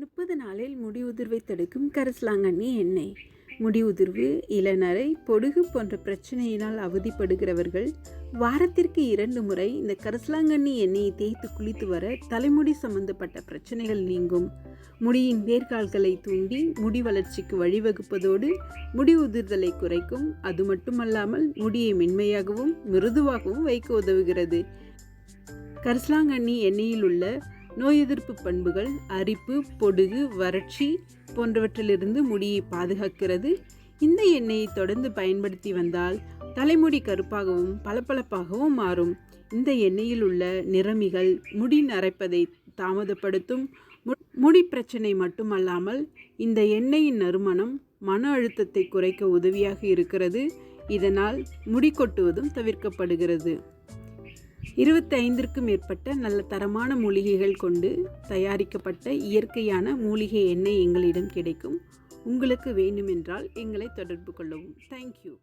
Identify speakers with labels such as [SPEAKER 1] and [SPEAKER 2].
[SPEAKER 1] 30 நாளில் முடி உதிர்வை தடுக்கும் கரிசலாங்கண்ணி எண்ணெய். முடி உதிர்வு, இளநரை, பொடுகு போன்ற பிரச்சனையினால் அவதிப்படுகிறவர்கள் வாரத்திற்கு 2 முறை இந்த கரிசலாங்கண்ணி எண்ணெயை தேய்த்து குளித்து வர தலைமுடி சம்பந்தப்பட்ட பிரச்சனைகள் நீங்கும். முடியின் வேர்கால்களை தூண்டி முடி வளர்ச்சிக்கு வழிவகுப்பதோடு முடி உதிர்தலை குறைக்கும். அது மட்டுமல்லாமல் முடியை மென்மையாகவும் மிருதுவாகவும் வைக்க உதவுகிறது. கரிசலாங்கண்ணி எண்ணெயில் உள்ள நோய் எதிர்ப்பு பண்புகள் அரிப்பு, பொடுகு, வறட்சி போன்றவற்றிலிருந்து முடியை பாதுகாக்கிறது. இந்த எண்ணெயை தொடர்ந்து பயன்படுத்தி வந்தால் தலைமுடி கருப்பாகவும் பளபளப்பாகவும் மாறும். இந்த எண்ணெயில் உள்ள நிறமிகள் முடி நரைப்பதை தாமதப்படுத்தும். முடி பிரச்சனை மட்டுமல்லாமல் இந்த எண்ணெயின் நறுமணம் மன அழுத்தத்தை குறைக்க உதவியாக இருக்கிறது. இதனால் முடி கொட்டுவதும் தவிர்க்கப்படுகிறது. 25க்கும் மேற்பட்ட நல்ல தரமான மூலிகைகள் கொண்டு தயாரிக்கப்பட்ட இயற்கையான மூலிகை எண்ணெய் எங்களிடம் கிடைக்கும். உங்களுக்கு வேண்டுமென்றால் எங்களை தொடர்பு கொள்ளவும். தேங்க்யூ.